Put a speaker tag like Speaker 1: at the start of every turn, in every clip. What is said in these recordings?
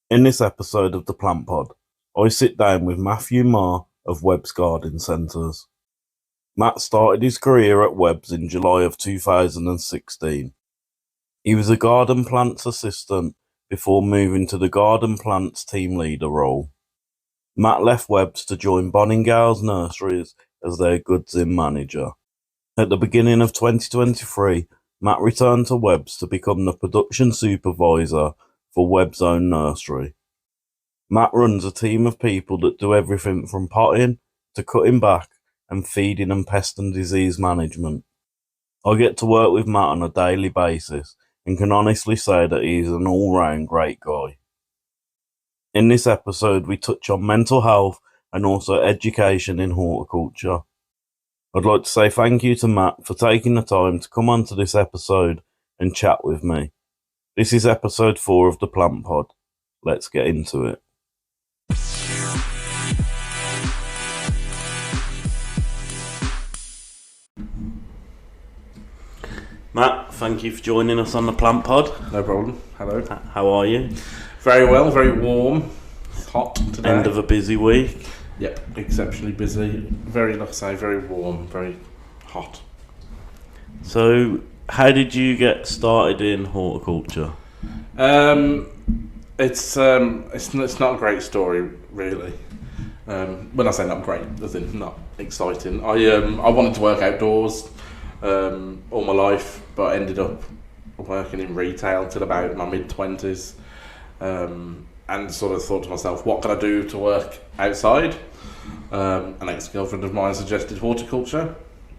Speaker 1: In this episode of the Plant Pod, I sit down with Matthew Maher of Webb's Garden Centres. Matt started his career at Webb's in July of 2016. He was a garden plants assistant before moving to the garden plants team leader role. Matt left Webb's to join Boningale's Nurseries as their goods in manager. At the beginning of 2023, Matt returned to Webb's to become the production supervisor for Webb's own nursery. Matt runs a team of people that do everything from potting to cutting back and feeding and pest and disease management. I get to work with Matt on a daily basis and can honestly say that he is an all-round great guy. In this episode, we touch on mental health and also education in horticulture. I'd like to say thank you to Matt for taking the time to come onto this episode and chat with me. This is episode 4 of the Plant Pod. Let's get into it. Matt, thank you for joining us on the Plant Pod.
Speaker 2: No problem. Hello.
Speaker 1: How are you?
Speaker 2: Very well, very warm. It's hot today.
Speaker 1: End of a busy week.
Speaker 2: Yep, exceptionally busy. Very, like I say, very warm, very hot.
Speaker 1: So, how did you get started in horticulture?
Speaker 2: It's not a great story, really. When I say not great, as in not exciting. I wanted to work outdoors all my life, but ended up working in retail till about my mid-20s. And sort of thought to myself, what can I do to work outside? An ex-girlfriend of mine suggested horticulture,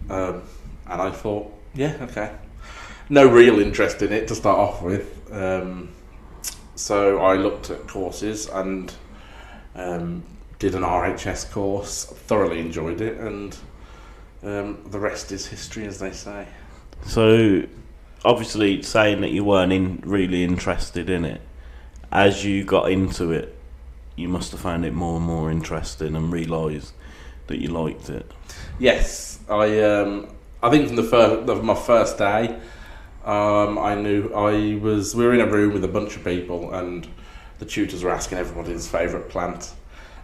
Speaker 2: and I thought, yeah, okay. No real interest in it to start off with, so I looked at courses and did an RHS course, thoroughly enjoyed it, and the rest is history, as they say.
Speaker 1: So, obviously saying that you weren't really interested in it, as you got into it, you must have found it more and more interesting and realised that you liked it.
Speaker 2: Yes, I think from my first day, I knew we were in a room with a bunch of people, and the tutors were asking everybody's favourite plant.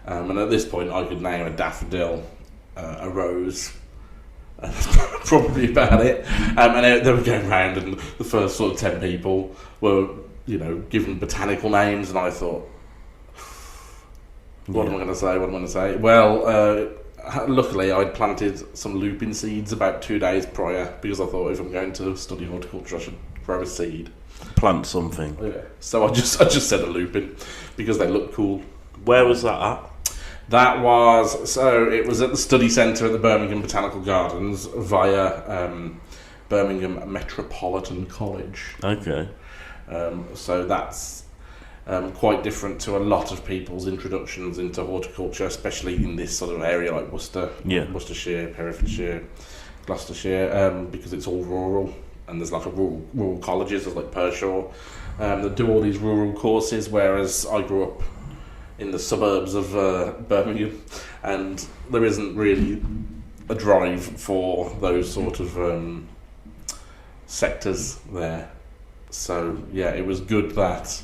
Speaker 2: And at this point, I could name a daffodil, a rose. That's probably about it. And they were going round, and the first sort of 10 people were, given botanical names, and I thought, what am I going to say? Well, luckily I'd planted some lupin seeds about 2 days prior, because I thought if I'm going to study horticulture, I should grow a seed.
Speaker 1: Plant something.
Speaker 2: Yeah. So I just said a lupin, because they look cool.
Speaker 1: Where was that at?
Speaker 2: It was at the study centre at the Birmingham Botanical Gardens via Birmingham Metropolitan College.
Speaker 1: Okay.
Speaker 2: So that's quite different to a lot of people's introductions into horticulture, especially in this sort of area like Worcestershire, Herefordshire, Gloucestershire, because it's all rural, and there's like rural colleges, there's like Pershore, that do all these rural courses, whereas I grew up in the suburbs of Birmingham, and there isn't really a drive for those sort of sectors there. So yeah, it was good that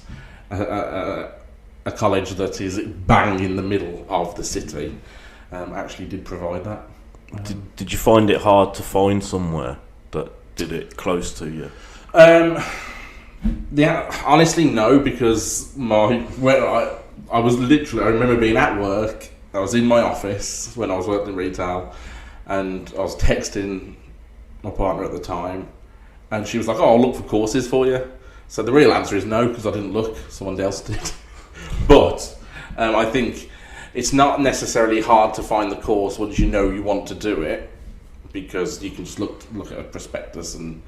Speaker 2: a college that is bang in the middle of the city actually did provide that.
Speaker 1: Did you find it hard to find somewhere that did it close to you?
Speaker 2: Yeah, honestly, no, because I remember being at work. I was in my office when I was working in retail, and I was texting my partner at the time, and she was like, "Oh, I'll look for courses for you." So the real answer is no, because I didn't look, someone else did. But I think it's not necessarily hard to find the course once you know you want to do it, because you can just look at a prospectus and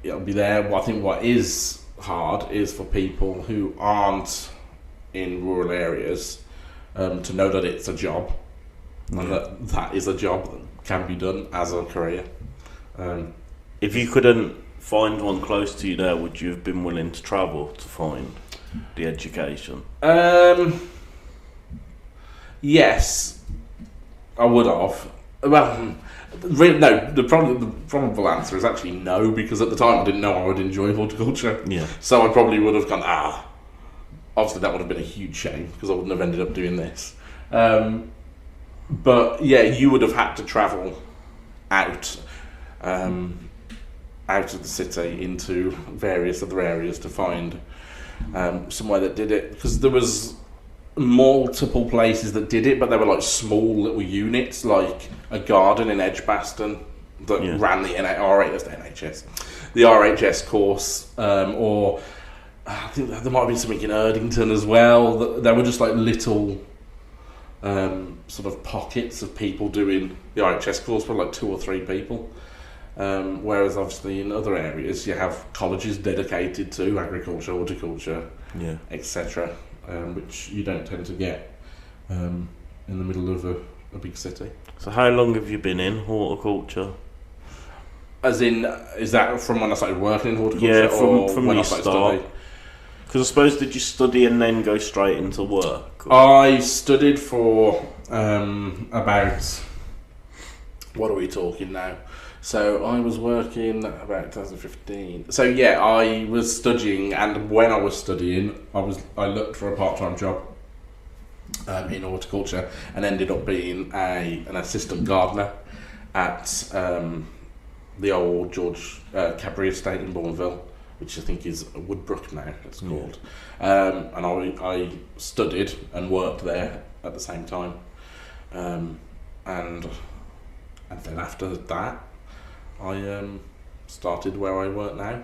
Speaker 2: it'll be there. Well, I think what is hard is for people who aren't in rural areas to know that it's a job, and that is a job that can be done as a career.
Speaker 1: If you couldn't find one close to you there, would you have been willing to travel to find the education?
Speaker 2: Yes, I would have. Well, no, the probable answer is actually no, because at the time I didn't know I would enjoy horticulture.
Speaker 1: Yeah.
Speaker 2: So I probably would have gone, obviously that would have been a huge shame because I wouldn't have ended up doing this. But yeah, you would have had to travel out of the city into various other areas to find somewhere that did it, because there was multiple places that did it, but they were like small little units, like a garden in Edgbaston that ran the RHS course, or I think there might have been something in Erdington as well. There were just like little sort of pockets of people doing the RHS course for like 2 or 3 people. Whereas obviously in other areas you have colleges dedicated to agriculture, horticulture, etc., which you don't tend to get in the middle of a big city.
Speaker 1: So how long have you been in horticulture?
Speaker 2: As in, is that from when I started working in horticulture?
Speaker 1: Yeah,
Speaker 2: or
Speaker 1: from
Speaker 2: when
Speaker 1: your
Speaker 2: I started
Speaker 1: start.
Speaker 2: studying?
Speaker 1: Because I suppose, did you study and then go straight into work? Or?
Speaker 2: I studied for about, what are we talking now? So I was working about 2015. So yeah, I was studying, and when I was studying, I looked for a part-time job in horticulture, and ended up being an assistant gardener at the old George Cadbury estate in Bourneville, which I think is Woodbrook now, it's called. And I studied and worked there at the same time. And then after that, I started where I work now.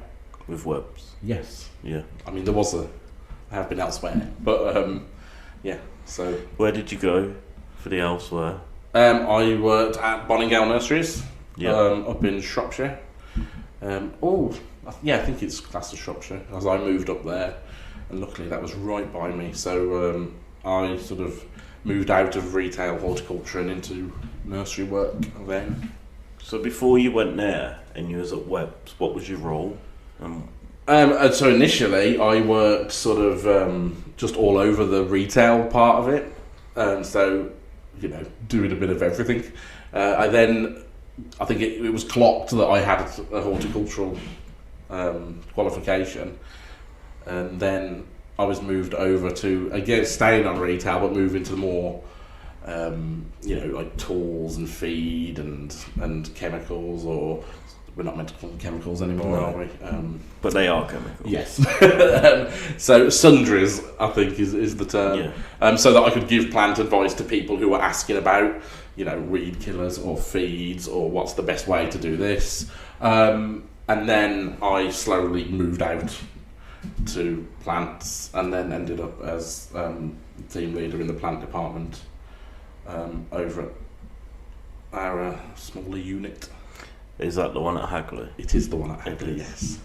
Speaker 1: With Webbs?
Speaker 2: Yes.
Speaker 1: Yeah.
Speaker 2: I mean, I have been elsewhere, but yeah, so...
Speaker 1: Where did you go for the elsewhere?
Speaker 2: I worked at Bonningale Nurseries, up in Shropshire. I think it's classed as Shropshire, as I moved up there, and luckily that was right by me, so I sort of moved out of retail horticulture and into nursery work then.
Speaker 1: So before you went there and you was at Webbs, what was your role?
Speaker 2: So initially I worked sort of just all over the retail part of it, so doing a bit of everything. I think it was clocked that I had a horticultural qualification, and then I was moved over to, again, staying on retail, but moving to more like tools and feed and chemicals, or we're not meant to call them chemicals anymore, are we?
Speaker 1: But they are chemicals.
Speaker 2: Yes. So sundries, I think, is the term. Yeah. So that I could give plant advice to people who were asking about, weed killers or feeds, or what's the best way to do this. And then I slowly moved out to plants, and then ended up as team leader in the plant department over at our smaller unit.
Speaker 1: Is that the one at Hagley?
Speaker 2: It is the one at Hagley, yes.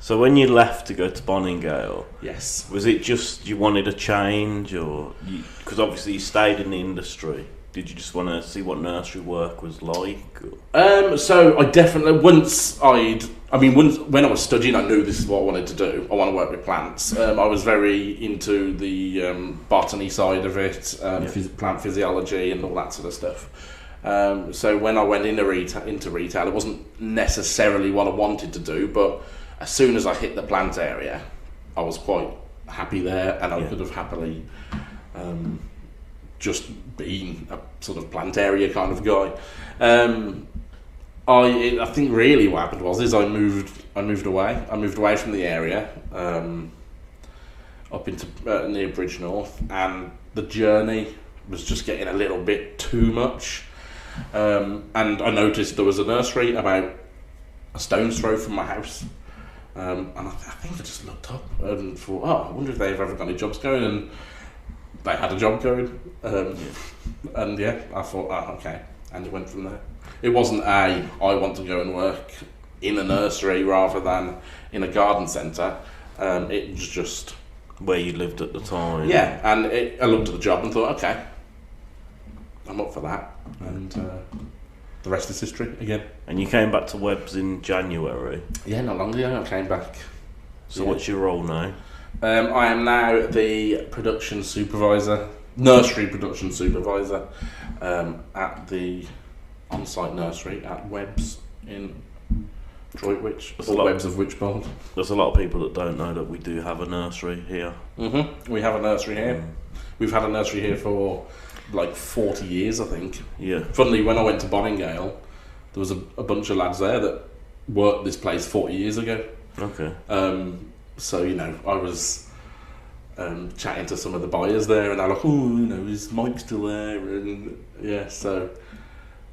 Speaker 1: So when you left to go to Bonningale,
Speaker 2: yes,
Speaker 1: was it just you wanted a change, or because obviously you stayed in the industry? Did you just want to see what nursery work was like? Or?
Speaker 2: So I definitely when I was studying, I knew this is what I wanted to do. I want to work with plants. I was very into the botany side of it, plant physiology and all that sort of stuff. So when I went into retail, it wasn't necessarily what I wanted to do, but as soon as I hit the plant area, I was quite happy there, and I could have happily just been a sort of plant area kind of guy. I think really what happened was I moved away. I moved away from the area up into near Bridge North, and the journey was just getting a little bit too much. And I noticed there was a nursery about a stone's throw from my house, and I think I just looked up and thought, I wonder if they've ever got any jobs going, and they had a job going, and I thought, okay, and went from there. It wasn't I want to go and work in a nursery rather than in a garden centre. It was just
Speaker 1: where you lived at the time.
Speaker 2: Yeah, and I looked at the job and thought, okay, I'm up for that, and the rest is history again.
Speaker 1: And you came back to Webbs in January?
Speaker 2: Yeah, not long ago I came back.
Speaker 1: So what's your role now?
Speaker 2: I am now the production supervisor, nursery production supervisor, at the on-site nursery at Webbs in Droitwich, or Webs of Wychbold.
Speaker 1: There's a lot of people that don't know that we do have a nursery here.
Speaker 2: We have a nursery here. We've had a nursery here for like 40 years, I think.
Speaker 1: Yeah.
Speaker 2: Funnily, when I went to Boningale, there was a bunch of lads there that worked this place 40 years ago.
Speaker 1: Okay.
Speaker 2: So, I was chatting to some of the buyers there, and they're like, oh, is Mike still there? And yeah, so...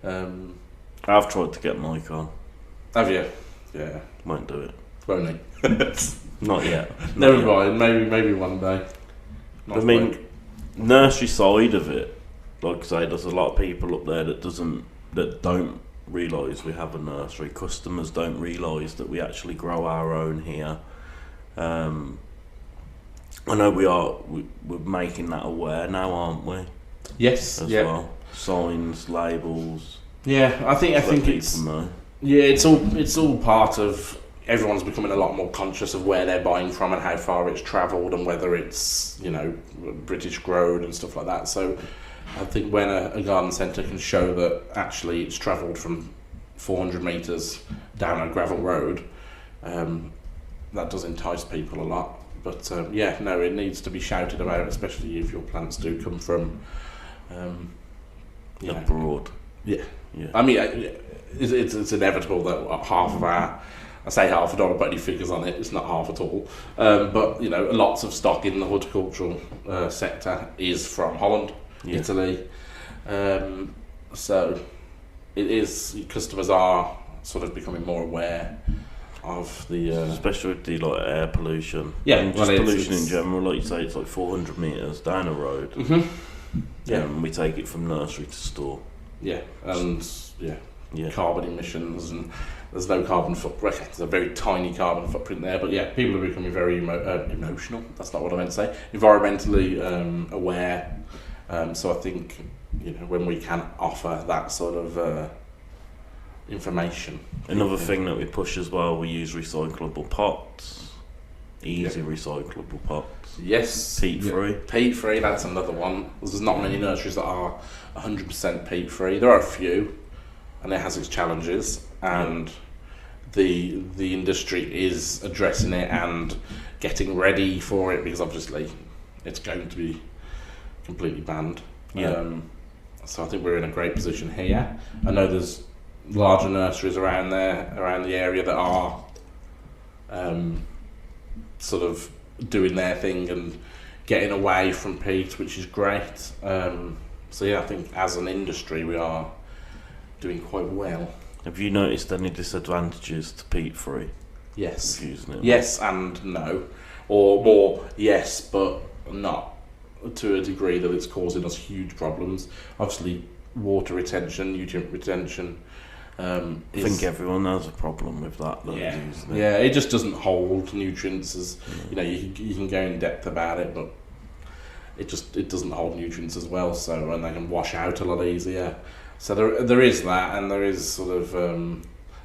Speaker 1: I've tried to get Mike on.
Speaker 2: Have you? Yeah.
Speaker 1: Won't do it.
Speaker 2: Won't he?
Speaker 1: Not yet.
Speaker 2: Never mind. Maybe one day.
Speaker 1: I mean, nursery side of it, like I say, there's a lot of people up there that don't realise we have a nursery. Customers don't realise that we actually grow our own here. I know we're making that aware now, aren't we?
Speaker 2: Yes.
Speaker 1: As well. Signs, labels.
Speaker 2: Yeah, I think it's
Speaker 1: know.
Speaker 2: Yeah, it's all part of everyone's becoming a lot more conscious of where they're buying from and how far it's travelled and whether it's British grown and stuff like that. So I think when a garden centre can show that actually it's travelled from 400 metres down a gravel road, that does entice people a lot. But it needs to be shouted about, especially if your plants do come from
Speaker 1: abroad.
Speaker 2: Yeah. I mean, it's inevitable that half of our, I say half, I don't want to put any figures on it, it's not half at all, but lots of stock in the horticultural sector is from Holland, Italy, so it is, customers are sort of becoming more aware of the...
Speaker 1: especially with the air pollution.
Speaker 2: Yeah,
Speaker 1: and just pollution in general, like you say, it's like 400 metres down a road. Yeah, and we take it from nursery to store. Yeah,
Speaker 2: and carbon emissions, and there's no carbon footprint. There's a very tiny carbon footprint there, but people are becoming very emotional. That's not what I meant to say. Environmentally aware. So I think when we can offer that sort of information.
Speaker 1: Another thing that we push as well, we use recyclable pots. Easy recyclable pots.
Speaker 2: Yes.
Speaker 1: Peat free.
Speaker 2: Peat free, that's another one. There's not many nurseries that are 100% peat free. There are a few, and it has its challenges, and the industry is addressing it and getting ready for it, because obviously it's going to be completely banned. So I think we're in a great position here. I know there's larger nurseries around the area that are sort of doing their thing and getting away from peat, which is great. So I think as an industry we are doing quite well.
Speaker 1: Have you noticed any disadvantages to peat free?
Speaker 2: Yes.
Speaker 1: Using it?
Speaker 2: Yes and no, or more yes but not to a degree that it's causing us huge problems. Obviously, water retention, nutrient retention.
Speaker 1: I think everyone has a problem with that.
Speaker 2: It just doesn't hold nutrients as you can go in depth about it, but it doesn't hold nutrients as well. So and they can wash out a lot easier. So there is that, and there is sort of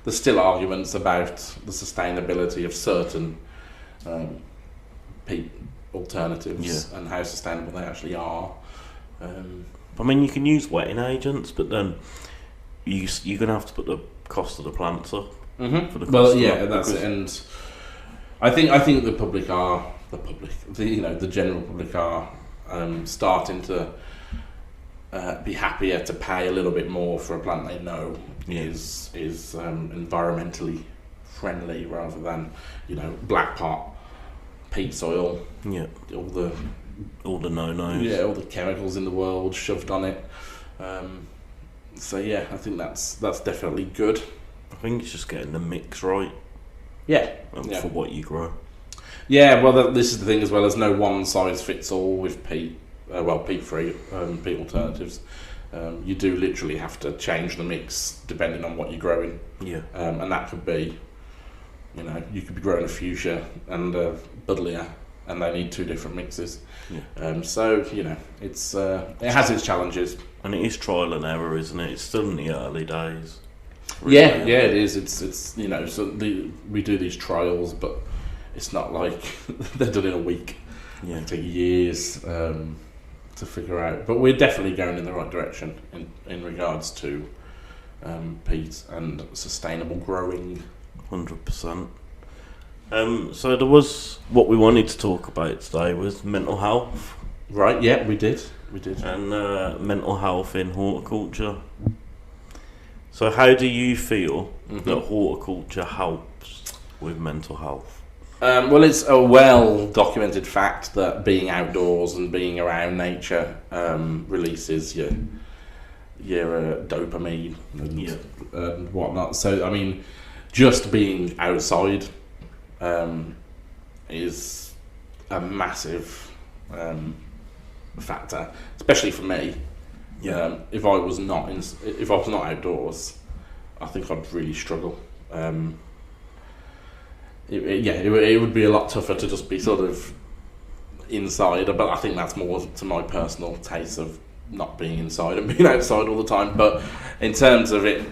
Speaker 2: there's still arguments about the sustainability of certain peat alternatives and how sustainable they actually are.
Speaker 1: I mean, you can use wetting agents, but then you're going to have to put the cost of the plants up. For the cost
Speaker 2: that's it. And I think the general public are starting to be happier to pay a little bit more for a plant they know is environmentally friendly, rather than black pot, peat soil, all the no-nos, all the chemicals in the world shoved on it. So I think that's definitely good.
Speaker 1: I think it's just getting the mix right. For what you grow.
Speaker 2: This is the thing as well. There's no one size fits all with peat. Peat-free peat alternatives. You do literally have to change the mix depending on what you're growing. And that could be, you could be growing a fuchsia and a buddleia, and they need two different mixes. So it's it has its challenges.
Speaker 1: And it is trial and error, isn't it? It's still in the early days.
Speaker 2: Really. It is. It's so we do these trials, but it's not like they're done in a week. They take years to figure out. But we're definitely going in the right direction in regards to peat and sustainable growing.
Speaker 1: 100%. So there was what we wanted to talk about today was mental health.
Speaker 2: Right, yeah, we did.
Speaker 1: And mental health in horticulture. So how do you feel that horticulture helps with mental health?
Speaker 2: Well, it's a well-documented fact that being outdoors and being around nature releases your dopamine and whatnot. So, I mean, just being outside is a massive factor, especially for me. Yeah. If I was not outdoors, I think I'd really struggle. It would be a lot tougher to just be sort of inside, but I think that's more to my personal taste of not being inside and being outside all the time. But in terms of it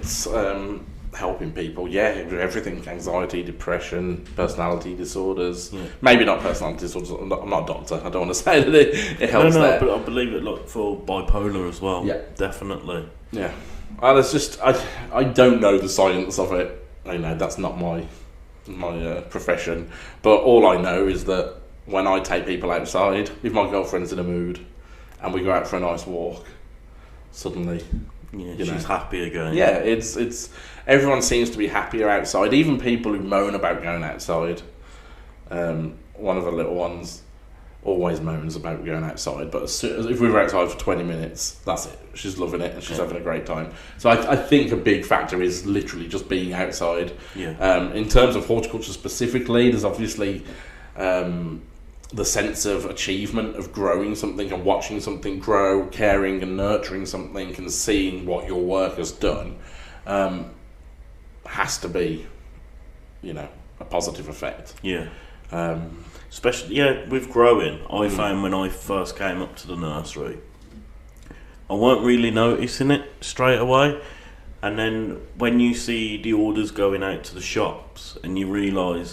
Speaker 2: helping people, everything, anxiety, depression, personality disorders, maybe not personality disorders, I'm not a doctor, I don't want to say that it helps there.
Speaker 1: But I believe it like for bipolar as well, definitely. Yeah,
Speaker 2: it's just, I don't know the science of it, I know that's not my profession, but all I know is that when I take people outside, if my girlfriend's in a mood and we go out for a nice walk, suddenly
Speaker 1: she's happy again.
Speaker 2: Yeah, it's everyone seems to be happier outside, even people who moan about going outside. One of the little ones always moans about going outside, but if we were outside for 20 minutes, that's it, she's loving it and she's having a great time. So I think a big factor is literally just being outside. In terms of horticulture specifically, there's obviously the sense of achievement of growing something and watching something grow, caring and nurturing something and seeing what your work has done has to be, a positive effect.
Speaker 1: Especially, with growing, I found when I first came up to the nursery, I weren't really noticing it straight away. And then when you see the orders going out to the shops and you realise,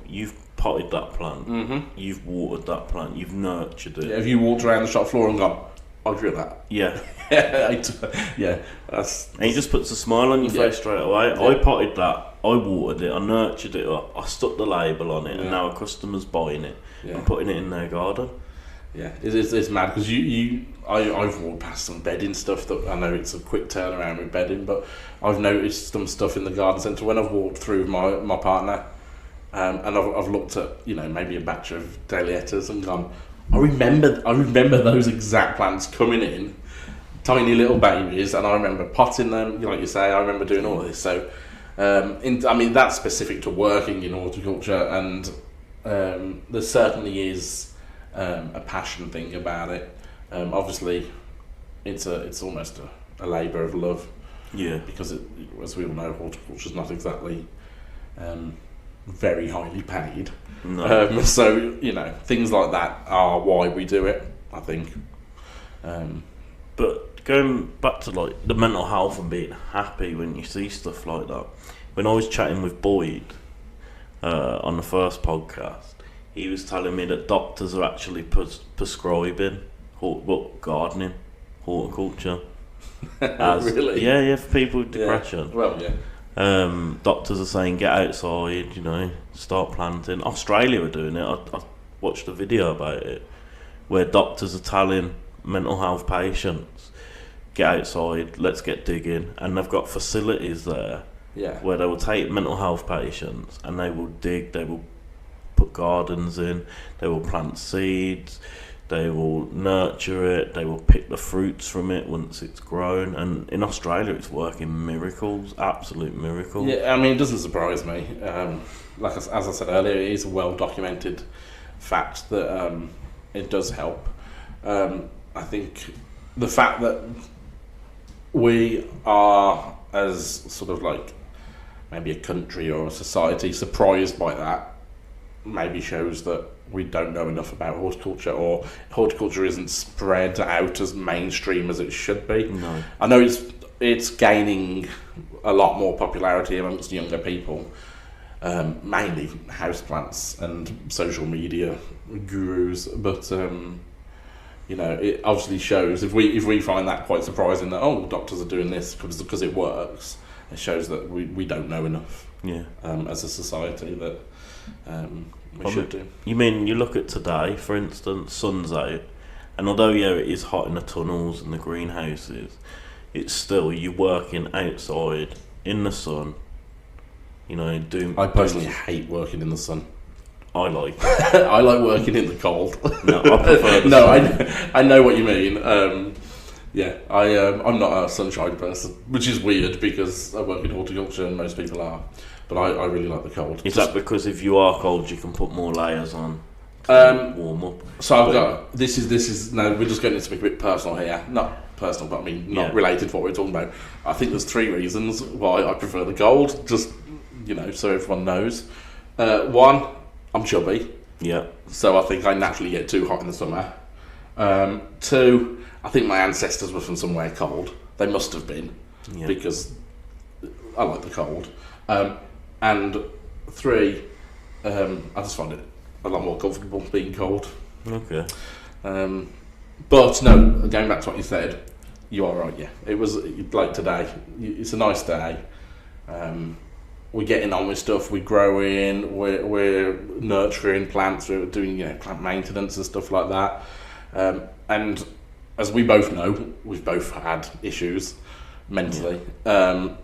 Speaker 1: you've potted that plant, you've watered that plant, you've nurtured it.
Speaker 2: Have you walked around the shop floor and gone, I'll drill that?
Speaker 1: And he just puts a smile on your face straight away. I potted that, I watered it, I nurtured it, I stuck the label on it, and now a customer's buying it and putting it in their garden.
Speaker 2: It's mad because I've walked past some bedding stuff that I know it's a quick turnaround with bedding, but I've noticed some stuff in the garden centre when I've walked through my partner, and I've looked at maybe a batch of dahlias and gone, I remember those exact plants coming in, tiny little babies, and I remember potting them, like you say. I remember doing all of this. So, that's specific to working in horticulture, and there certainly is a passion thing about it. Obviously, it's almost a labour of love. Because as we all know, horticulture is not exactly very highly paid.
Speaker 1: No.
Speaker 2: So things like that are why we do it, I think.
Speaker 1: But going back to like the mental health and being happy when you see stuff like that, when I was chatting with Boyd on the first podcast, he was telling me that doctors are actually prescribing gardening, horticulture.
Speaker 2: Really?
Speaker 1: Yeah, for people with depression.
Speaker 2: Yeah. Well, yeah.
Speaker 1: Doctors are saying get outside, start planting. Australia are doing it. I watched a video about it where doctors are telling mental health patients get outside, let's get digging, and they've got facilities there where they will take mental health patients and they will dig, they will put gardens in, they will plant seeds, they will nurture it, they will pick the fruits from it once it's grown, and in Australia it's working miracles, absolute miracles.
Speaker 2: Yeah, I mean, it doesn't surprise me. As I said earlier, it is a well-documented fact that it does help. I think the fact that we are, as sort of like maybe a country or a society, surprised by that, maybe shows that we don't know enough about horticulture, or horticulture isn't spread out as mainstream as it should be.
Speaker 1: No.
Speaker 2: I know it's gaining a lot more popularity amongst younger people, mainly houseplants and social media gurus, but it obviously shows, if we find that quite surprising, that the doctors are doing this because it works, it shows that we don't know enough.
Speaker 1: Yeah.
Speaker 2: As a society that we should do.
Speaker 1: You mean you look at today, for instance, sun's out, and although it is hot in the tunnels and the greenhouses, it's still you working outside in the sun. Doing.
Speaker 2: I personally hate working in the sun.
Speaker 1: I like it.
Speaker 2: I like working in the cold.
Speaker 1: No, I prefer the sun.
Speaker 2: I know what you mean. I'm not a sunshine person, which is weird because I work in horticulture and most people are. But I really like the cold.
Speaker 1: Is that because if you are cold, you can put more layers on to warm up?
Speaker 2: So I've got this is no. We're just getting into a bit personal here. Not personal, but I mean not related to what we're talking about. I think there's 3 reasons why I prefer the cold. Just so everyone knows. 1, I'm chubby.
Speaker 1: Yeah.
Speaker 2: So I think I naturally get too hot in the summer. 2, I think my ancestors were from somewhere cold. They must have been because I like the cold. And 3, I just find it a lot more comfortable being cold.
Speaker 1: Okay.
Speaker 2: But no, going back to what you said, you are right. Yeah, it was like today. It's a nice day. We're getting on with stuff. We're growing. We're nurturing plants. We're doing plant maintenance and stuff like that. And as we both know, we've both had issues mentally. And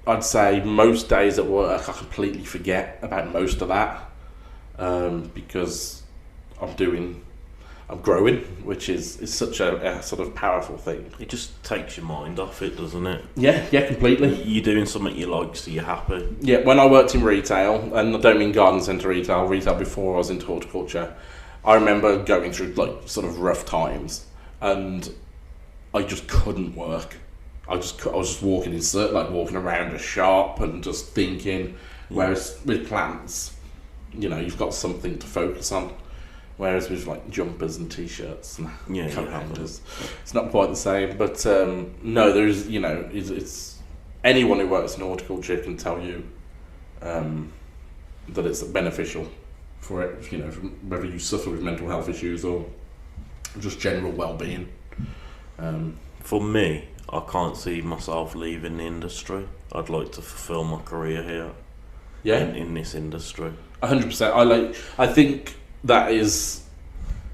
Speaker 2: I'd say most days at work I completely forget about most of that because I'm growing, which is such a sort of powerful thing.
Speaker 1: It just takes your mind off it, doesn't it?
Speaker 2: Yeah, completely.
Speaker 1: You're doing something you like, so you're happy.
Speaker 2: Yeah, when I worked in retail, and I don't mean garden centre retail before I was into horticulture, I remember going through sort of rough times, and I just couldn't work. I was just walking walking around a shop and just thinking. Whereas with plants, you've got something to focus on. Whereas with jumpers and t-shirts and coat hangers, it's not quite the same. But no, there's it's anyone who works in horticulture can tell you that it's beneficial for it. Whether you suffer with mental health issues or just general well-being.
Speaker 1: For me, I can't see myself leaving the industry. I'd like to fulfil my career here.
Speaker 2: Yeah,
Speaker 1: in this industry.
Speaker 2: 100%. I think that is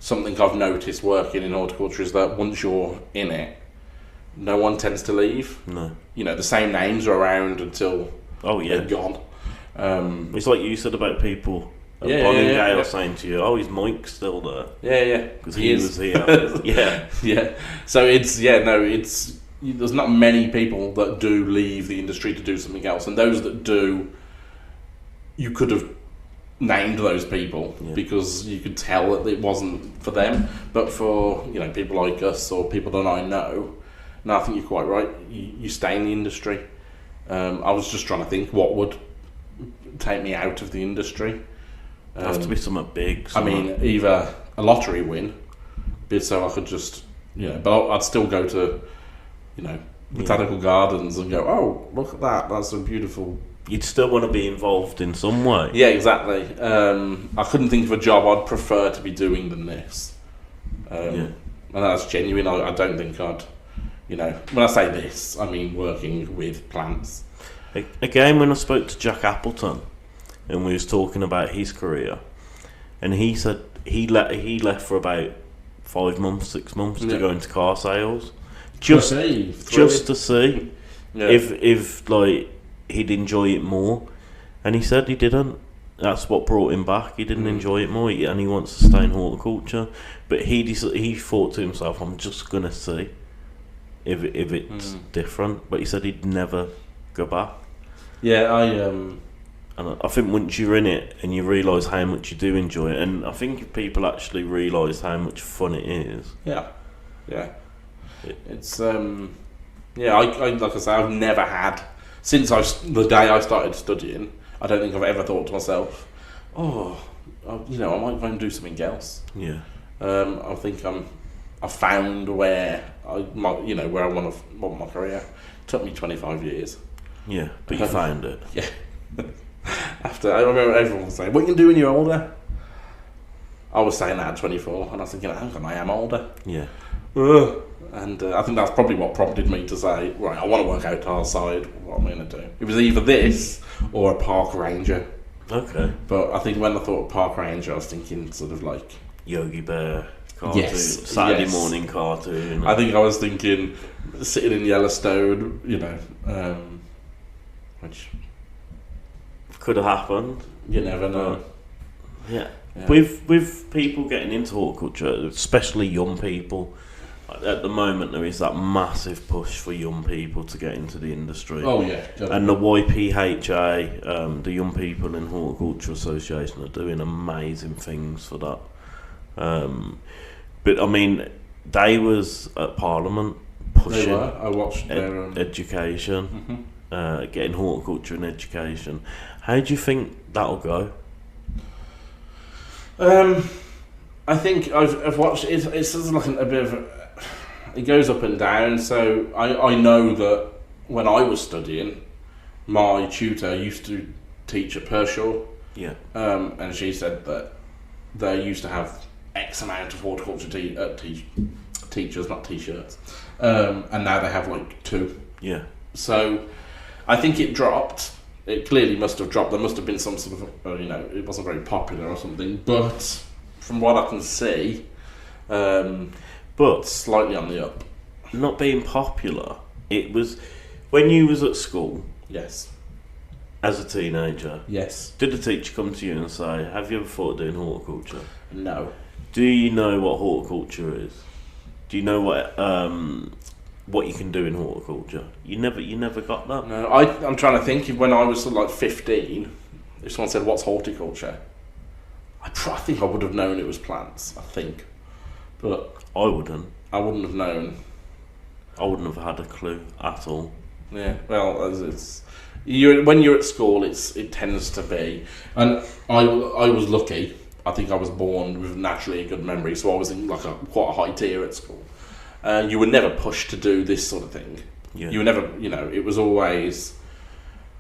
Speaker 2: something I've noticed working in horticulture is that once you're in it, no one tends to leave.
Speaker 1: No.
Speaker 2: The same names are around until they're gone.
Speaker 1: It's like you said about people at Boningale saying to you, is Mike still there?
Speaker 2: Yeah.
Speaker 1: Because he was here.
Speaker 2: Yeah. So it's there's not many people that do leave the industry to do something else. And those that do, you could have named those people because you could tell that it wasn't for them. But for people like us or people that I know, no, I think you're quite right. You stay in the industry. I was just trying to think what would take me out of the industry.
Speaker 1: It has to be something big.
Speaker 2: I mean, either a lottery win, so I could just but I'd still go to botanical gardens and go, oh, look at that, that's a beautiful.
Speaker 1: You'd still want to be involved in some way.
Speaker 2: Yeah, exactly. I couldn't think of a job I'd prefer to be doing than this. And that's genuine. I don't think I'd, when I say this, I mean working with plants.
Speaker 1: Again, when I spoke to Jack Appleton, and we was talking about his career, and he said he left for about 5 months, 6 months to go into car sales, just to see if he'd enjoy it more, and he said he didn't. That's what brought him back. He didn't enjoy it more, and he wants to stay in horticulture. But he thought to himself, "I'm just gonna see if it's different." But he said he'd never go back.
Speaker 2: Yeah,
Speaker 1: And I think once you're in it and you realise how much you do enjoy it, and I think if people actually realise how much fun it is.
Speaker 2: It's I like I say, I've never had since the day I started studying. I don't think I've ever thought to myself, I might go and do something else.
Speaker 1: Yeah.
Speaker 2: I think I found where I want my career. It took me 25 years.
Speaker 1: Yeah, but you found it.
Speaker 2: Yeah. After I remember everyone was saying, "What you can do when you're older?" I was saying that at 24, and I was thinking, "Hang on, I am older."
Speaker 1: Yeah.
Speaker 2: And I think that's probably what prompted me to say, right, I want to work outside. What am I going to do? It was either this or a park ranger.
Speaker 1: Okay.
Speaker 2: But I think when I thought of park ranger, I was thinking sort of like
Speaker 1: Yogi Bear cartoon,
Speaker 2: yes,
Speaker 1: Saturday morning cartoon.
Speaker 2: I think I was thinking sitting in Yellowstone, which
Speaker 1: could have happened.
Speaker 2: You never know.
Speaker 1: Yeah. With people getting into horticulture, especially young people, at the moment there is that massive push for young people to get into the industry.
Speaker 2: Oh yeah, definitely.
Speaker 1: And the YPHA, the Young People in Horticulture Association, are doing amazing things for that. But I mean, they was at Parliament pushing.
Speaker 2: They were. I watched their
Speaker 1: education, getting horticulture and education. How do you think that'll go?
Speaker 2: I think I've watched it. It's sort of like a bit of it goes up and down. So I know that when I was studying, my tutor used to teach at Pershore.
Speaker 1: Yeah.
Speaker 2: And she said that they used to have X amount of horticulture teachers, not t-shirts, and now they have like 2.
Speaker 1: Yeah.
Speaker 2: So I think it dropped. It clearly must have dropped. There must have been some sort of, it wasn't very popular or something. But from what I can see,
Speaker 1: but
Speaker 2: slightly on the up.
Speaker 1: Not being popular, it was when you was at school.
Speaker 2: Yes.
Speaker 1: As a teenager.
Speaker 2: Yes.
Speaker 1: Did the teacher come to you and say, "Have you ever thought of doing horticulture?"
Speaker 2: No.
Speaker 1: Do you know what horticulture is? Do you know what you can do in horticulture? You never got that?
Speaker 2: No, I'm trying to think if when I was sort of like 15, if someone said, "What's horticulture?" I think I would have known it was plants, I think. But
Speaker 1: I wouldn't
Speaker 2: have known.
Speaker 1: I wouldn't have had a clue at all.
Speaker 2: Yeah, well, when you're at school, it tends to be, and I was lucky. I think I was born with naturally a good memory, so I was in like quite a high tier at school. You were never pushed to do this sort of thing.
Speaker 1: Yeah.
Speaker 2: You were never, it was always,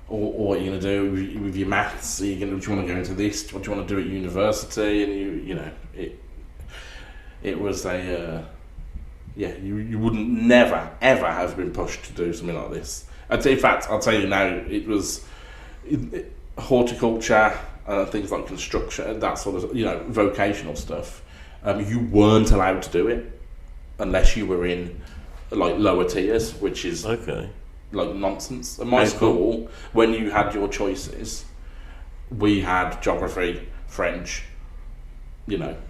Speaker 2: what are you going to do with your maths? Do you want to go into this? What do you want to do at university? And it was you wouldn't never ever have been pushed to do something like this. I'll tell you now, it was horticulture, things like construction, that sort of, vocational stuff. You weren't allowed to do it unless you were in like lower tiers, which is
Speaker 1: okay,
Speaker 2: like nonsense. At my school, when you had your choices, we had geography, French,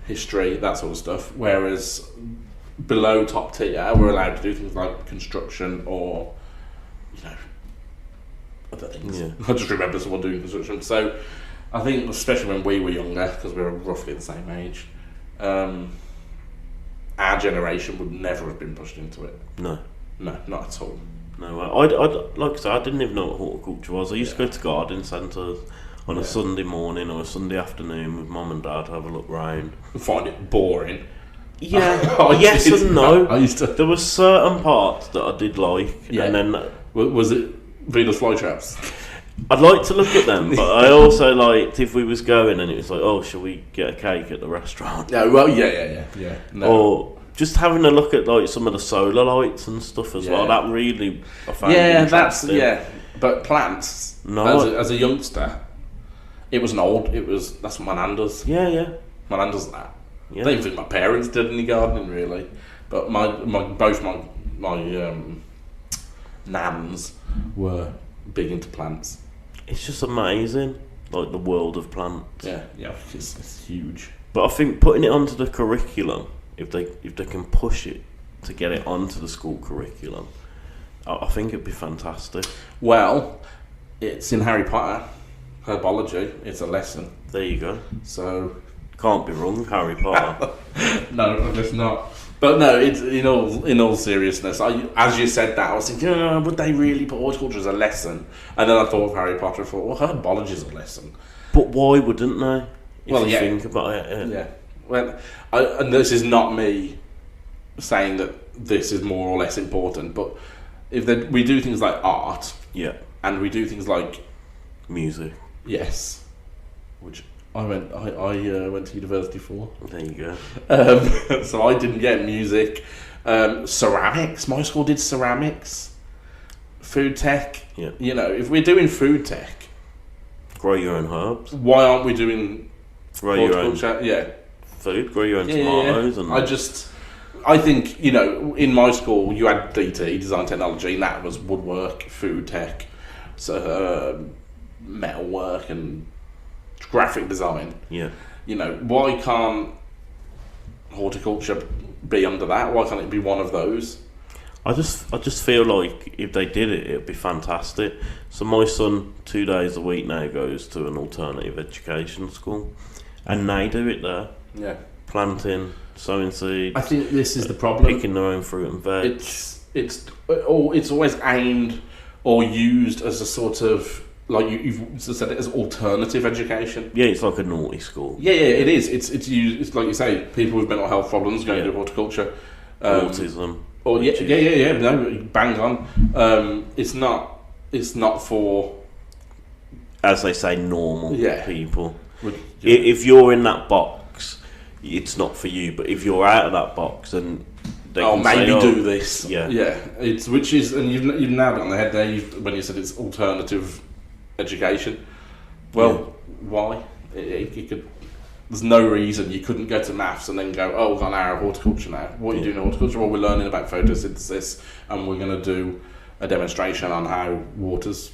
Speaker 2: history, that sort of stuff. Whereas below top tier, we're allowed to do things like construction or other things.
Speaker 1: Yeah.
Speaker 2: I just remember someone doing construction. So I think, especially when we were younger, because we were roughly the same age, our generation would never have been pushed into it.
Speaker 1: No,
Speaker 2: not at all.
Speaker 1: No, I like I said, I didn't even know what horticulture was. I used to go to garden centres on a Sunday morning or a Sunday afternoon with mum and dad, have a look round.
Speaker 2: I find it boring.
Speaker 1: Yeah, yes and no.
Speaker 2: I used to.
Speaker 1: There were certain parts that I did like, and then
Speaker 2: was it Venus flytraps?
Speaker 1: I'd like to look at them, but I also liked if we was going and it was like, oh, shall we get a cake at the restaurant?
Speaker 2: Yeah, well, yeah. No.
Speaker 1: Or just having a look at like some of the solar lights and stuff as well. That really, I found interesting.
Speaker 2: But plants.
Speaker 1: No,
Speaker 2: as a youngster, that's my nando's.
Speaker 1: Yeah.
Speaker 2: My nando's that.
Speaker 1: Yeah.
Speaker 2: I don't even think my parents did any gardening really, but both my nans were big into plants.
Speaker 1: It's just amazing, like the world of plants.
Speaker 2: Yeah, it's huge.
Speaker 1: But I think putting it onto the curriculum, if they can push it to get it onto the school curriculum, I think it'd be fantastic.
Speaker 2: Well, it's in Harry Potter, herbology. It's a lesson.
Speaker 1: There you go.
Speaker 2: So
Speaker 1: can't be wrong, Harry Potter.
Speaker 2: No, it's not. But no, it's in all seriousness. As you said that, I was thinking, would they really put horticulture as a lesson? And then I thought of Harry Potter. I thought, well, herbology is a lesson.
Speaker 1: But why wouldn't they? If you think about it.
Speaker 2: Yeah. Well, and this is not me saying that this is more or less important, but we do things like art, and we do things like
Speaker 1: music,
Speaker 2: yes, which I went to university for.
Speaker 1: There you go.
Speaker 2: So I didn't get music. Ceramics. My school did ceramics. Food tech.
Speaker 1: Yeah.
Speaker 2: You know, if we're doing food tech,
Speaker 1: grow your own herbs.
Speaker 2: Why aren't we doing horticulture?
Speaker 1: Food. Grow your own tomatoes.
Speaker 2: And I think, you know, in my school you had DT, design technology, and that was woodwork, food tech, metalwork, and graphic design.
Speaker 1: Yeah.
Speaker 2: You know, why can't horticulture be under that? Why can't it be one of those?
Speaker 1: I just feel like if they did it, it'd be fantastic. So my son 2 days a week now goes to an alternative education school, and they do it there.
Speaker 2: Yeah.
Speaker 1: Planting, sowing seeds.
Speaker 2: I think this is the problem.
Speaker 1: Picking their own fruit and veg.
Speaker 2: It's always aimed or used as a sort of, like you've said it, as alternative education.
Speaker 1: Yeah, it's like a naughty school.
Speaker 2: Yeah, it is. It's used. It's like you say, people with mental health problems going to horticulture.
Speaker 1: Autism.
Speaker 2: Or yeah. No, bang on. It's not for,
Speaker 1: as they say, normal people.
Speaker 2: Yeah.
Speaker 1: If you're in that box, it's not for you. But if you're out of that box, and they can
Speaker 2: maybe
Speaker 1: say,
Speaker 2: do this.
Speaker 1: Yeah.
Speaker 2: And you've nailed it on the head there. When you said it's alternative education. Well, why? It could. There's no reason you couldn't go to maths and then go, oh, we've got an hour of horticulture now. What are you doing in horticulture? Well, we're learning about photosynthesis, and we're going to do a demonstration on how water's,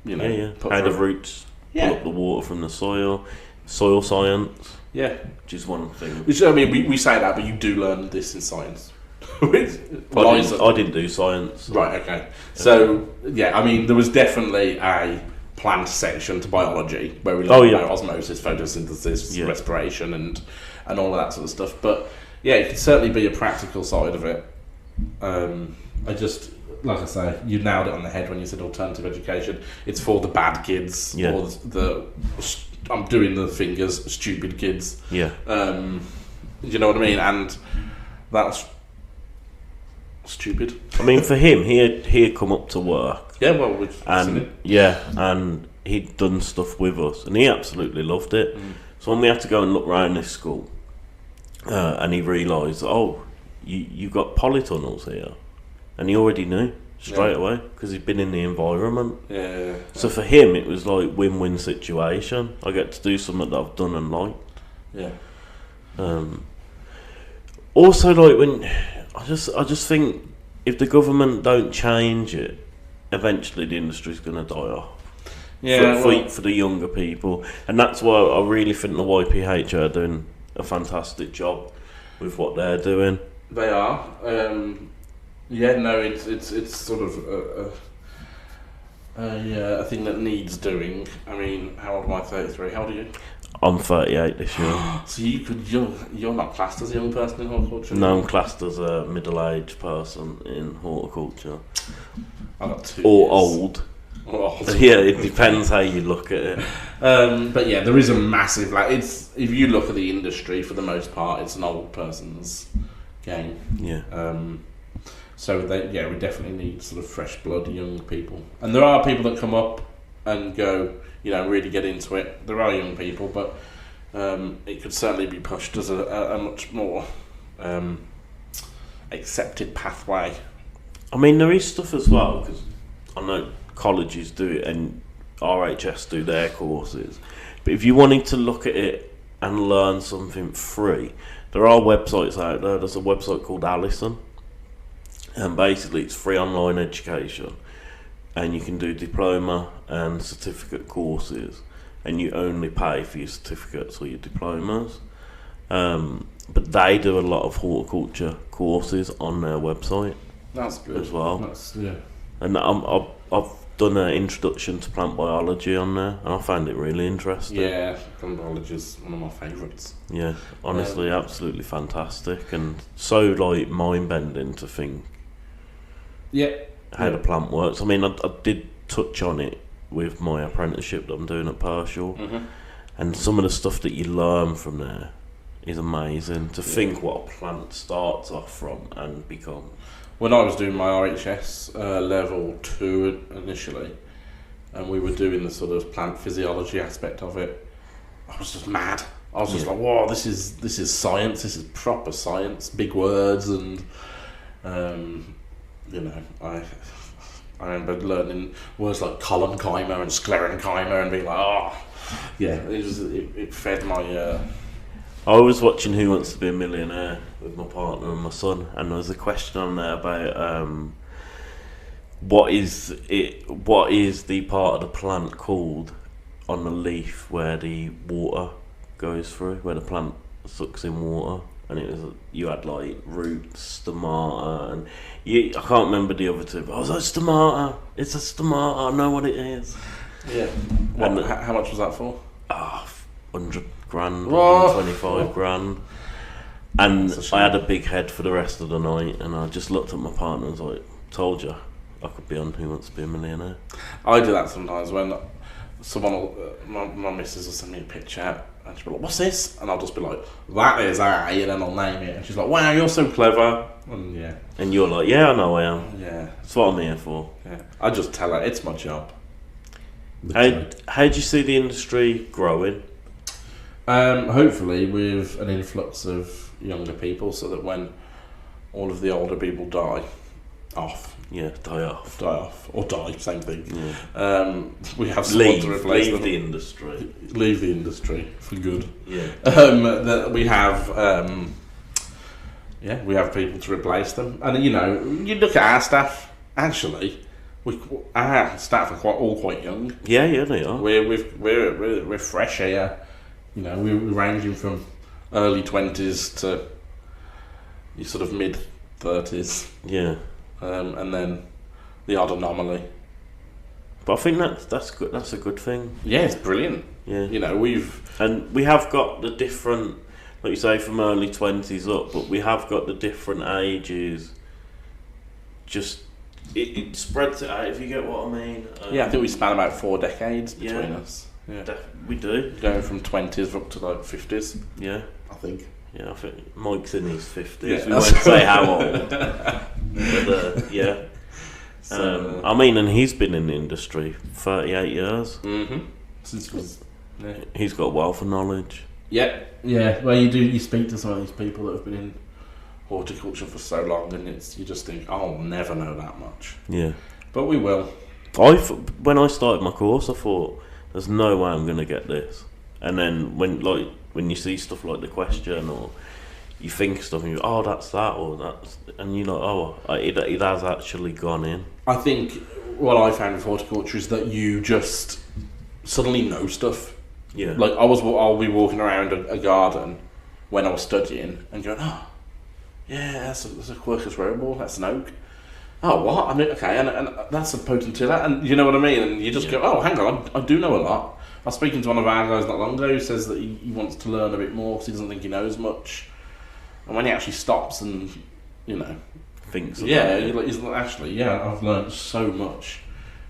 Speaker 1: how the roots pull up the water from the soil science.
Speaker 2: Yeah.
Speaker 1: Which is one thing.
Speaker 2: Which, I mean, we say that, but you do learn this in science.
Speaker 1: I didn't do science.
Speaker 2: Right, okay. So, I mean, there was definitely a plant section to biology where we learn about osmosis, photosynthesis, respiration, and all of that sort of stuff. But it could certainly be a practical side of it. Like I say, you nailed it on the head when you said alternative education. It's for the bad kids, or I'm doing the fingers, stupid kids.
Speaker 1: Yeah.
Speaker 2: You know what I mean? And that's stupid.
Speaker 1: I mean, for him, he'd come up to work.
Speaker 2: Yeah, well, we've seen it.
Speaker 1: And he'd done stuff with us, and he absolutely loved it. So when we had to go and look around this school, and he realised, you got polytunnels here, and he already knew straight away because he'd been in the environment.
Speaker 2: Yeah.
Speaker 1: So for him, it was like win-win situation. I get to do something that I've done and liked.
Speaker 2: Yeah.
Speaker 1: Also, like when I just think if the government don't change it, eventually the industry's going to die off.
Speaker 2: Yeah,
Speaker 1: for the younger people, and that's why I really think the YPH are doing a fantastic job with what they're doing.
Speaker 2: They are. It's sort of a thing that needs doing. I mean, how old am I? 33. How old are you?
Speaker 1: I'm 38 this year.
Speaker 2: So you're not classed as a young person in horticulture?
Speaker 1: No, I'm classed as a middle-aged person in horticulture.
Speaker 2: I got 2
Speaker 1: or
Speaker 2: years.
Speaker 1: Old. Yeah, it depends how you look at it.
Speaker 2: But there is a massive if you look at the industry, for the most part, it's an old person's game.
Speaker 1: Yeah.
Speaker 2: So we definitely need sort of fresh blood, young people, and there are people that come up and go, really get into it. There are young people, but it could certainly be pushed as a much more accepted pathway.
Speaker 1: I mean, there is stuff as well, because I know colleges do it and RHS do their courses. But if you wanted to look at it and learn something free, there are websites out there. There's a website called Allison, and basically it's free online education, and you can do diploma and certificate courses, and you only pay for your certificates or your diplomas. But they do a lot of horticulture courses on their website.
Speaker 2: That's good
Speaker 1: as well. And I've done an introduction to plant biology on there, and I found it really interesting.
Speaker 2: Yeah, plant biology is one of my favourites.
Speaker 1: Yeah, honestly, absolutely fantastic, and so mind bending to think. How the plant works. I mean, I did touch on it with my apprenticeship that I'm doing at Pershore, and some of the stuff that you learn from there is amazing. To think what a plant starts off from and becomes.
Speaker 2: When I was doing my RHS level 2 initially, and we were doing the sort of plant physiology aspect of it, I was just mad. I was just like, "Whoa, this is science. This is proper science. Big words, and You know, I remember learning words like column-chimer and sclerenchymer and being like, oh, yeah, it fed my...
Speaker 1: I was watching Who Wants to Be a Millionaire with my partner and my son, and there was a question on there about what is the part of the plant called on the leaf where the water goes through, where the plant sucks in water, and you had like roots, stomata, and I can't remember the other two, but I was like, stomata, it's a stomata, I know what it is.
Speaker 2: Yeah. How much was that for?
Speaker 1: 100 grand, 125 grand. And I had a big head for the rest of the night, and I just looked at my partner and was like, told you I could be on Who Wants to Be a Millionaire.
Speaker 2: I do that sometimes when someone my missus will send me a picture and she'll be like, what's this? And I'll just be like, that is A, and then I'll name it, and she's like, wow, you're so clever. And yeah.
Speaker 1: And you're like, yeah, I know I am.
Speaker 2: Yeah.
Speaker 1: That's what I'm here for.
Speaker 2: Yeah. I just tell her it's my job.
Speaker 1: How do you see the industry growing?
Speaker 2: Hopefully with an influx of younger people, so that when all of the older people die off, or die, same thing. Yeah. We have someone to replace them. Leave the industry for good.
Speaker 1: Yeah.
Speaker 2: That we have, we have people to replace them, and you know, you look at our staff. Actually, our staff are all quite young.
Speaker 1: Yeah, they are.
Speaker 2: We're fresh here. You know, we're ranging from early 20s to your sort of mid 30s.
Speaker 1: Yeah.
Speaker 2: And then the odd anomaly.
Speaker 1: But I think that's good. That's a good thing.
Speaker 2: Yeah, it's brilliant.
Speaker 1: Yeah.
Speaker 2: You know, we
Speaker 1: have got the different, like you say, from early 20s up, but we have got the different ages. Just it spreads it out, if you get what I mean.
Speaker 2: I think we span about 4 decades between us.
Speaker 1: Yeah, we do.
Speaker 2: Going from 20s up to like 50s.
Speaker 1: Yeah,
Speaker 2: I think.
Speaker 1: Yeah, I think Mike's in his 50s.
Speaker 2: Yeah,
Speaker 1: we won't say how old. But yeah. So, I mean, and he's been in the industry 38 years.
Speaker 2: Mm-hmm. Since
Speaker 1: he's got a wealth of knowledge.
Speaker 2: Yeah. Well, you speak to some of these people that have been in horticulture for so long, and you just think, I'll never know that much.
Speaker 1: Yeah.
Speaker 2: But we will.
Speaker 1: When I started my course, I thought, there's no way I'm going to get this. And then when you see stuff like the question, or you think stuff, and you go, oh, that's that, or that's, and you're like, oh, it has actually gone in.
Speaker 2: I think what I found with horticulture is that you just suddenly know stuff.
Speaker 1: Yeah.
Speaker 2: Like I'll be walking around a garden when I was studying and going, oh, yeah, that's a Quercus robur, that's an oak. Oh, what? I mean, okay, and that's a potentilla, and you know what I mean? And you just go, oh, hang on, I do know a lot. I was speaking to one of our guys not long ago who says that he wants to learn a bit more because he doesn't think he knows much. And when he actually stops and, you know,
Speaker 1: thinks about
Speaker 2: he's like, actually, I've learned so much.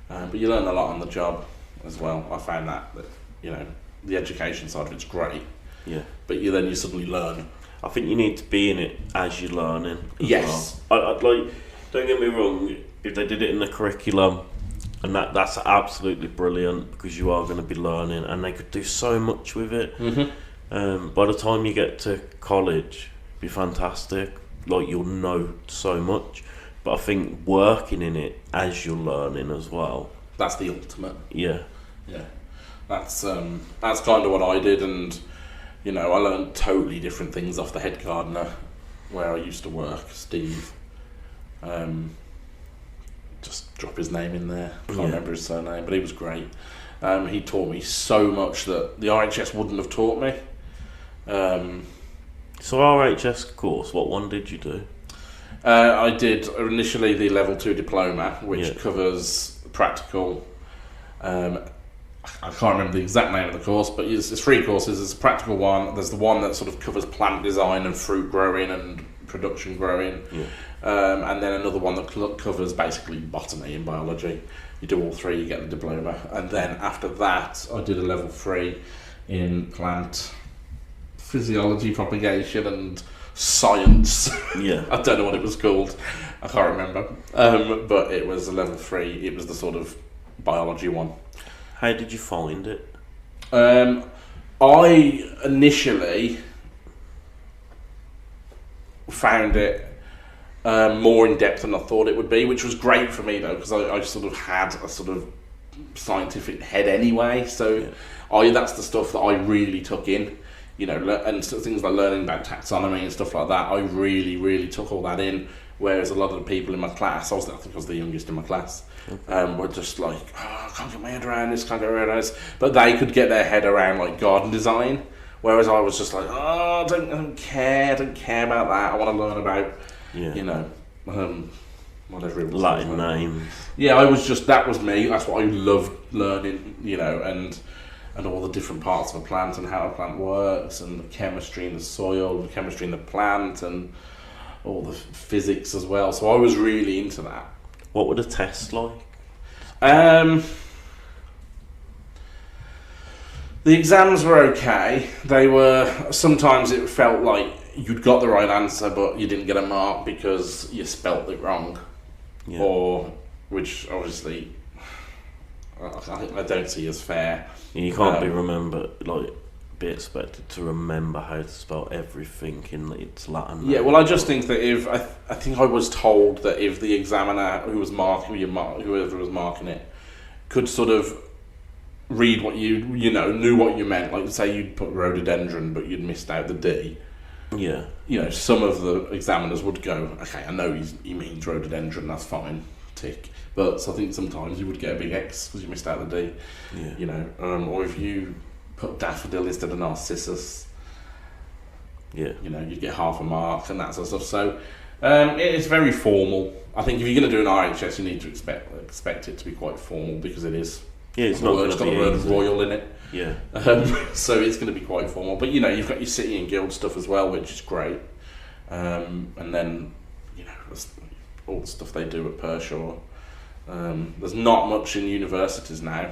Speaker 2: But you learn a lot on the job as well. I found that you know, the education side of it's great.
Speaker 1: Yeah.
Speaker 2: But then you suddenly learn.
Speaker 1: I think you need to be in it as you're learning.
Speaker 2: Yes.
Speaker 1: Well. I'd like, don't get me wrong, if they did it in the curriculum, and that's absolutely brilliant, because you are going to be learning, and they could do so much with it.
Speaker 2: Mm-hmm.
Speaker 1: By the time you get to college, it'd be fantastic. Like, you'll know so much. But I think working in it as you're learning as well.
Speaker 2: That's the ultimate.
Speaker 1: Yeah.
Speaker 2: Yeah. That's kind of what I did, and you know, I learned totally different things off the head gardener where I used to work, Steve. Just drop his name in there. I can't remember his surname, but he was great. He taught me so much that the RHS wouldn't have taught me.
Speaker 1: So RHS course, what one did you do?
Speaker 2: I did initially the level 2 diploma, which covers practical. I can't remember the exact name of the course, but it's 3 courses. There's a practical one. There's the one that sort of covers plant design and fruit growing and production growing.
Speaker 1: Yeah.
Speaker 2: And then another one that covers basically botany and biology. You do all 3, you get the diploma. And then after that, I did a level 3 in plant physiology, propagation and science.
Speaker 1: Yeah.
Speaker 2: I don't know what it was called. I can't remember. But it was a level 3. It was the sort of biology one.
Speaker 1: How did you find it?
Speaker 2: I initially found it more in depth than I thought it would be, which was great for me though, because I sort of had a sort of scientific head anyway. So that's the stuff that I really took in, you know, and things like learning about taxonomy and stuff like that. I really, really took all that in. Whereas a lot of the people in my class, I think I was the youngest in my class, were just like, oh, I can't get my head around this, can't get my head around this. But they could get their head around like garden design, whereas I was just like, oh, I don't care about that. I want to learn about, you know, whatever it was.
Speaker 1: Latin names.
Speaker 2: Yeah, that was me. That's what I loved learning, you know, and all the different parts of a plant and how a plant works, and the chemistry in the soil, the chemistry in the plant, and all the physics as well. So I was really into that.
Speaker 1: What were the tests like?
Speaker 2: The exams were okay. They were, sometimes it felt like you'd got the right answer but you didn't get a mark because you spelt it wrong. Yeah. Or, which obviously I don't see as fair.
Speaker 1: You can't be expected to remember how to spell everything in its Latin.
Speaker 2: Yeah, well, I just think that if I think I was told that if the examiner whoever was marking it could sort of read what you know, knew what you meant, like say you'd put rhododendron but you'd missed out the D.
Speaker 1: Yeah.
Speaker 2: You know, some of the examiners would go, okay, I know he means rhododendron, that's fine, tick. But I think sometimes you would get a big X because you missed out the D.
Speaker 1: Yeah.
Speaker 2: You know, or if you put daffodil instead of narcissus, you know, you'd get half a mark and that sort of stuff. So it's very formal. I think if you're going to do an RHS, you need to expect it to be quite formal because it is.
Speaker 1: Yeah, it's got
Speaker 2: the word royal in it.
Speaker 1: Yeah.
Speaker 2: So it's going to be quite formal. But you know, you've got your city and guild stuff as well, which is great. And then, you know, all the stuff they do at Pershore. There's not much in universities now.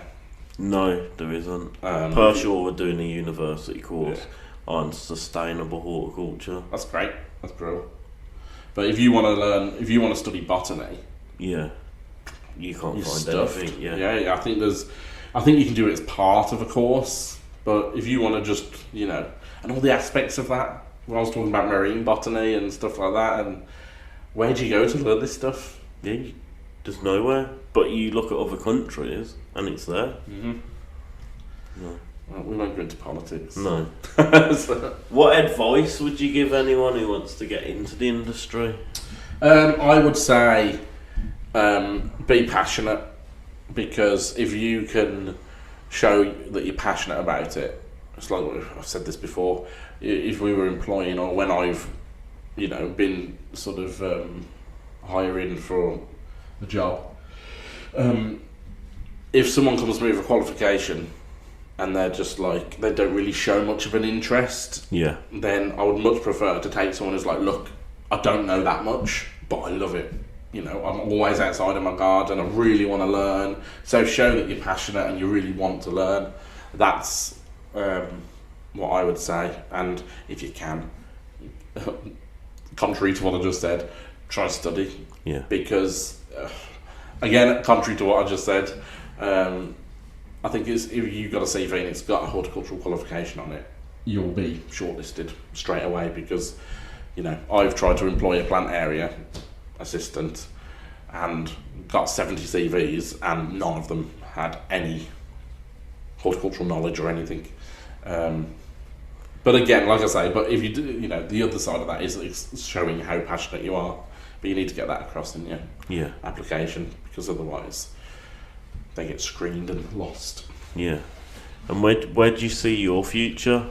Speaker 1: No, there isn't. Pershore are doing a university course on sustainable horticulture.
Speaker 2: That's great. That's brilliant. But if you want to study botany,
Speaker 1: you can't find
Speaker 2: stuffed.
Speaker 1: anything.
Speaker 2: Yeah. I think you can do it as part of a course. But if you want to just, you know, and all the aspects of that, when I was talking about marine botany and stuff like that, and where do you go to learn this stuff?
Speaker 1: Yeah, there's nowhere. But you look at other countries, and it's there.
Speaker 2: Mm-hmm.
Speaker 1: No.
Speaker 2: Well, we won't go into politics.
Speaker 1: No. What advice would you give anyone who wants to get into the industry?
Speaker 2: I would say be passionate, because if you can show that you're passionate about it, it's like I've said this before. If we were employing, or when I've, you know, been sort of hiring for a job. If someone comes to me with a qualification and they're just like, they don't really show much of an interest, then I would much prefer to take someone who's like, look, I don't know that much, but I love it. You know, I'm always outside of my garden, I really want to learn. So show that you're passionate and you really want to learn. That's what I would say. And if you can, contrary to what I just said, try to study.
Speaker 1: Yeah.
Speaker 2: Because again, contrary to what I just said, I think if you've got a CV and it's got a horticultural qualification on it, you'll be shortlisted straight away, because, you know, I've tried to employ a plant area assistant and got 70 CVs and none of them had any horticultural knowledge or anything. But again, like I say, but if you do, you know, the other side of that is showing how passionate you are. But you need to get that across in your application, because otherwise they get screened and lost. Yeah.
Speaker 1: And where do you see your future?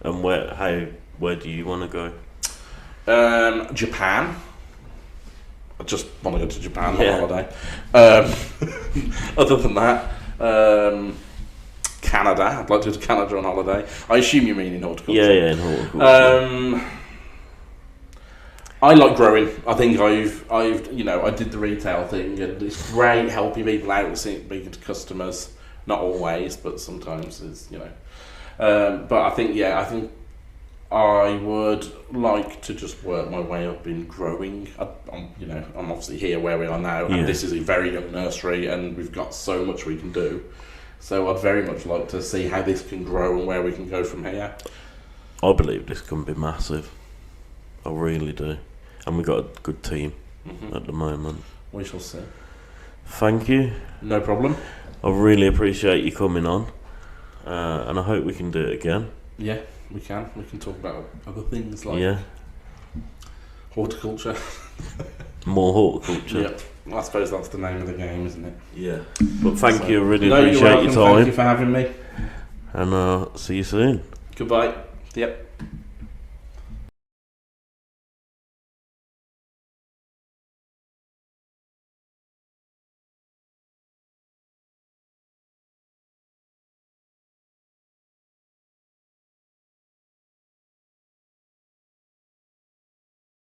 Speaker 1: And where do you want to
Speaker 2: go? Japan. I just want to go to Japan on holiday. Other than that, Canada. I'd like to go to Canada on holiday. I assume you mean in horticulture.
Speaker 1: Yeah, in horticulture.
Speaker 2: I like growing. I think I've you know, I did the retail thing, and it's great helping people out, speaking to customers. Not always, but sometimes it's, you know. But I think I would like to just work my way up in growing. I'm obviously here where we are now, and this is a very young nursery, and we've got so much we can do. So I'd very much like to see how this can grow and where we can go from here.
Speaker 1: I believe this can be massive. I really do. and we've got a good team at the moment.
Speaker 2: We shall see.
Speaker 1: Thank you.
Speaker 2: No problem.
Speaker 1: I really appreciate you coming on, and I hope we can do it again.
Speaker 2: Yeah, we can. We can talk about other things like horticulture.
Speaker 1: More horticulture.
Speaker 2: Yeah, I suppose that's the name of the game, isn't it?
Speaker 1: Yeah. But thank you. I really appreciate your time.
Speaker 2: Thank you for having me.
Speaker 1: And see you soon.
Speaker 2: Goodbye. Yep.